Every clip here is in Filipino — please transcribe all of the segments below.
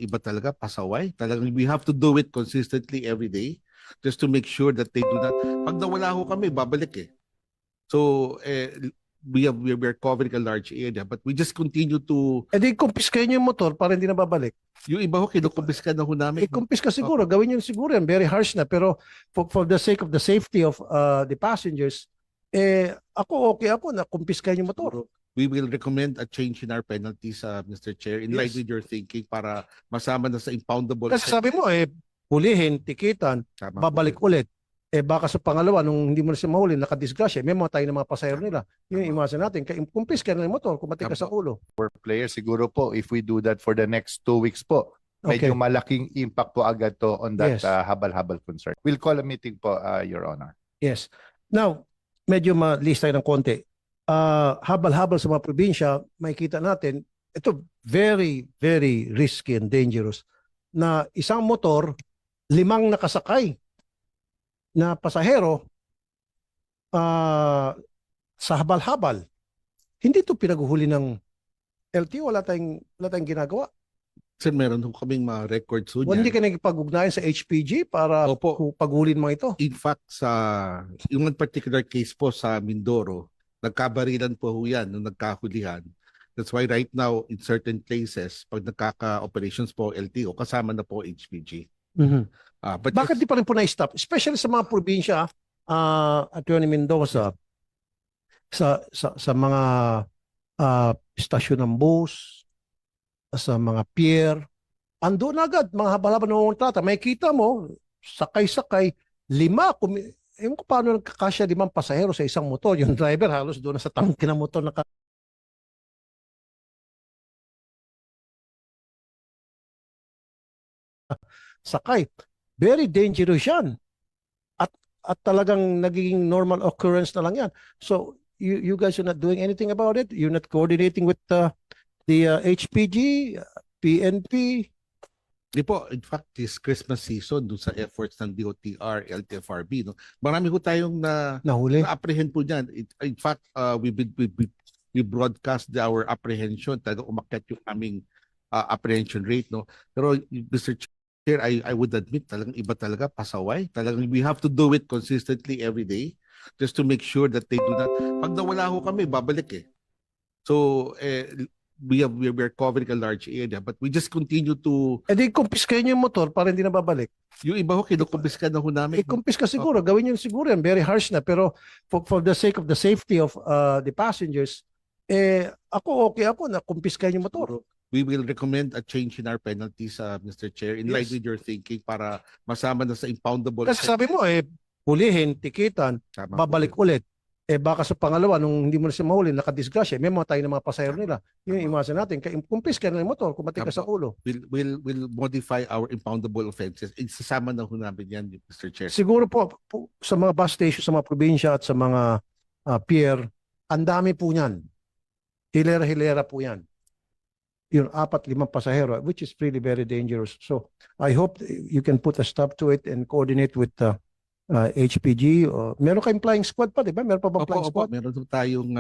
iba talaga, pasaway. Talagang we have to do it consistently every day just to make sure that they do not. Pag nawala ho kami, babalik eh. So, we're covering a large area, but we just continue to, E di kumpiskahin niyo yung motor para hindi na babalik. yung iba ho, kinukumpiska na ho namin. Kumpiska siguro, gawin niyo siguro yan. Very harsh na. Pero for the sake of the safety of the passengers, okay ako na kumpiskahin yung motor. We will recommend a change in our penalties, Mr. Chair, in line Yes. with your thinking para masama na sa impoundable. Kasi sabi mo, hulihin, tikitan, Tama po. babalik ulit. Baka sa pangalawa, nung hindi mo na siya mahuli, nakadisgrasya, may mga tayo ng mga pasahero nila. Yun yung iwasan natin. Kumpiska na yung motor, kumatik ka sa ulo. For players, siguro po, if we do that for the next 2 weeks po, medyo malaking impact po agad to on that Yes. habal-habal concern. We'll call a meeting po, Your Honor. Yes. Now, medyo ma-list tayo ng konti. Habal-habal sa mga probinsya, makikita natin, ito very, very risky and dangerous na isang motor, 5 nakasakay na pasahero sa habal-habal. Hindi ito pinaguhuli ng LTO. Wala tayong ginagawa. Sir, meron ho kaming mga records ho Hindi niyan. ka nagpag-ugnayan sa HPG para Opo. paghulin mga ito. In fact, yung particular case po sa Mindoro, nagkabarilan po ho yan nung nagkahulihan. That's why right now, in certain places, pag nagkaka-operations po LTO, kasama na po HPG. But Bakit di pa rin po na-stop? Especially sa mga probinsya, Attorney Mendoza, sa mga stasyon ng bus, sa mga pier, andun agad, mga habal-habal na umuntrata. May kita mo, sakay-sakay, 5, yung kung paano nagkakasya 5 pasahero sa isang motor. Yung driver halos doon na sa tangke ng motor sakay. Very dangerous yan. At talagang naging normal occurrence na lang yan. So, you guys are not doing anything about it? You're not coordinating with the HPG, PNP? di po, in fact, this Christmas season, dun sa efforts ng DOTR, LTFRB, no, marami po tayong Nahuli? na-apprehend po dyan. In fact, we broadcast our apprehension, talagang umakyat yung aming apprehension rate. No? Pero, Mr. Chair, I would admit, talagang iba talaga, pasaway. Talagang we have to do it consistently every day just to make sure that they do not. Pag nawala ho kami, babalik eh. So, we're covering a large area, but we just continue to. E di kumpiskahin niyo yung motor para hindi na babalik. Yung iba ho, kinukumpiska na ho namin. Kumpiska siguro, gawin niyo siguro yan. Very harsh na. Pero for the sake of the safety of the passengers, okay ako na kumpiskahin yung motor. We will recommend a change in our penalties, Mr. Chair, in line Yes. with your thinking para masama na sa impoundable. Kasi sabi mo, hulihin, tikitan, Tama babalik po. ulit. Baka sa pangalawa, nung hindi mo na siya mahuli, nakadisgrasya, may mga tayo ng mga pasahero nila. Yun yung iwasan natin. Kumpiska na yung motor, kumatik ka sa ulo. We'll modify our impoundable offenses. Isasama na ho namin yan, Mr. Chair. Siguro po, sa mga bus station, sa mga probinsya at sa mga pier, ang dami po niyan. Hilera-hilera po yan. Yung 4-5 pasahero, which is really very dangerous. So, I hope you can put a stop to it and coordinate with HPG. Meron kayong flying squad pa, di ba? Meron pa bang flying Opo, squad? meron po tayong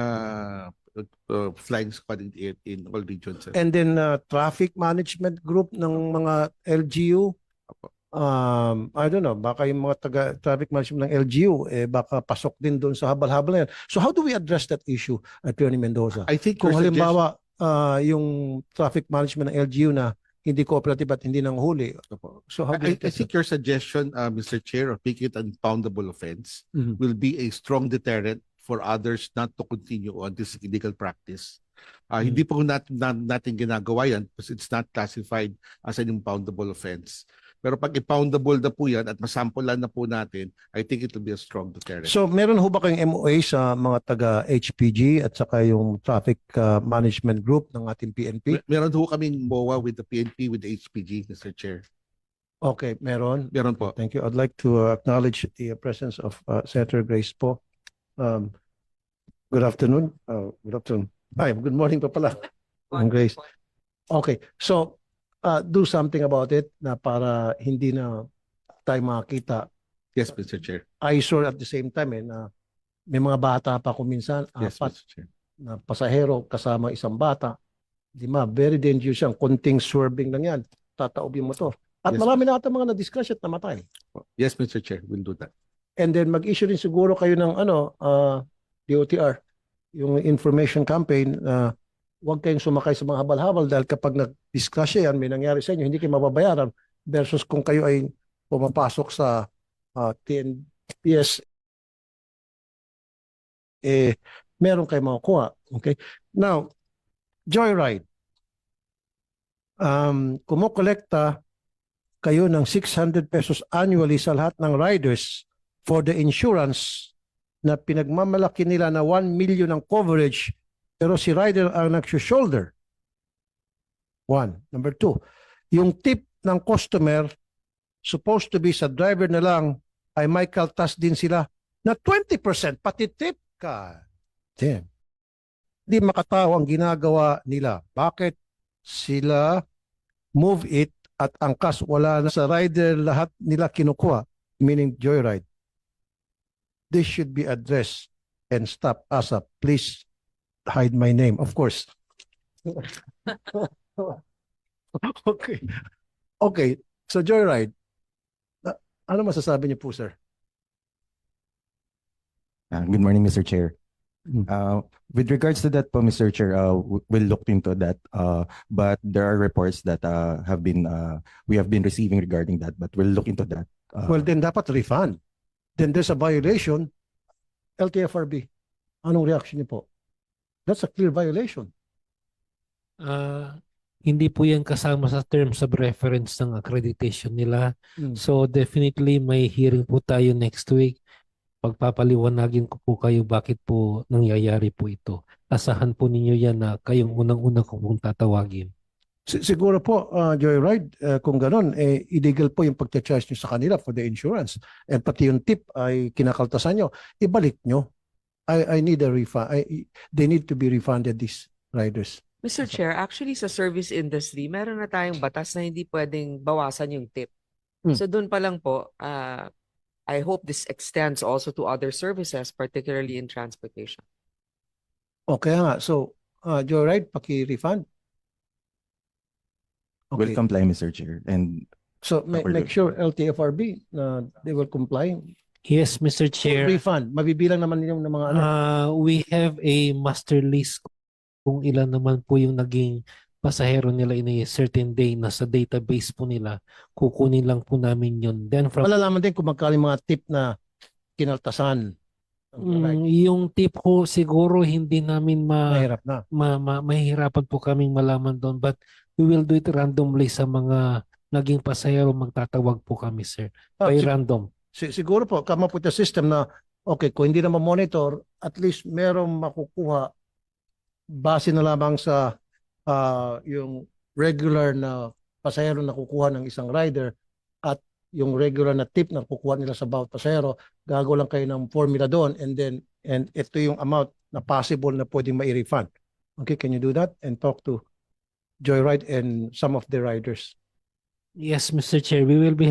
flying squad in all regions. Sir. And then traffic management group ng mga LGU. I don't know, baka yung mga traffic management ng LGU, baka pasok din doon sa habal-habal na yan. So how do we address that issue, Attorney Mendoza? I think Kung your halimbawa, yung traffic management ng LGU na hindi cooperative at hindi nang huli. So how do you I think your suggestion, Mr. Chair, of making it an impoundable offense will be a strong deterrent for others not to continue on this illegal practice. Hindi po natin ginagawa yan because it's not classified as an impoundable offense. Pero pag impoundable na po yan at masampulan na po natin, I think it will be a strong deterrent. So meron ho ba kayong MOA sa mga taga-HPG at saka yung traffic management group ng ating PNP? Meron ho kaming MOA with the PNP, with the HPG, Mr. Chair. Okay, meron. Meron po. Thank you. I'd like to acknowledge the presence of Senator Grace po. Good afternoon. Good afternoon. Hi, good morning pa pala. Grace. Okay, so do something about it na para hindi na tayo makakita. Yes, Mr. Chair. Eyesore at the same time na may mga bata pa kung minsan, Yes, 4 Mr. Chair. na pasahero kasama isang bata. Di ba? Very dangerous yan. Konting swerving lang yan. tataob yung motor. At Yes. marami na ata mga na-discuss at namatay. Yes, Mr. Chair, we'll do that. And then mag-issue din siguro kayo ng DOTR, yung information campaign na huwag kayong sumakay sa mga habal-habal dahil kapag nag-discuss yan, may nangyari sa inyo, hindi kayo mababayaran versus kung kayo ay pumapasok sa TNPS, meron kayo makukuha. Okay? Now, Joyride. Kumukolekta kayo ng 600 pesos annually sa lahat ng riders for the insurance na pinagmamalaki nila na 1 million ang coverage pero si rider ang nag-shoulder. One. Number two, yung tip ng customer supposed to be sa driver na lang ay may kaltas din sila na 20%, pati tip ka. Damn. Di makatao ang ginagawa nila. Bakit sila move it at angkas wala na sa rider lahat nila kinukuha, meaning Joyride? This should be addressed and stop. ASAP, please hide my name, of course. Okay. Okay. So Joyride, ano masasabi niyo po, sir? Good morning, Mr. Chair. Mm. With regards to that po, Mr. Chair, we'll look into that. But there are reports that we have been receiving regarding that, but we'll look into that. Well, then dapat refund. Then there's a violation. LTFRB, anong reaction niyo po? That's a clear violation. Hindi po yan kasama sa terms of reference ng accreditation nila. Mm. So definitely may hearing po tayo next week. Pagpapaliwanagin ko po kayo bakit po nangyayari po ito. Asahan po ninyo yan na kayong unang-una ko pong tatawagin. Siguro po, Joyride, kung gano'n, illegal po yung pagcha-charge nyo sa kanila for the insurance. And pati yung tip ay kinakaltasan nyo, ibalik nyo. I need a refund. They need to be refunded, these riders. Mr. Chair, actually sa service industry, meron na tayong batas na hindi pwedeng bawasan yung tip. Hmm. So doon pa lang po, I hope this extends also to other services, particularly in transportation. Okay nga. So, Joyride, paki-refund. We'll comply, Mr. Chair. And So, make sure LTFRB na they will comply. Yes, Mr. Chair. Refund. Mabibilang naman yung mga ano. We have a master list kung ilan naman po yung naging pasahero nila in a certain day na sa database po nila. Kukunin lang po namin yun. Then from Malalaman din kung magkano yung mga tip na kinaltasan. yung tip ko siguro hindi namin Mahirap na. mahihirapan po kaming malaman doon, but we will do it randomly sa mga naging pasahero. Magtatawag po kami, sir, by random. Siguro po, come up with a system na, okay, kung hindi na ma-monitor, at least merong makukuha base na lamang sa yung regular na pasahero na kukuha ng isang rider at yung regular na tip na kukuha nila sa bawat pasahero, gagawa lang kayo ng formula doon and ito yung amount na possible na pwedeng mai-refund. Okay, can you do that? And talk to Joyride and some of the riders. Yes, Mr. Chair, we will be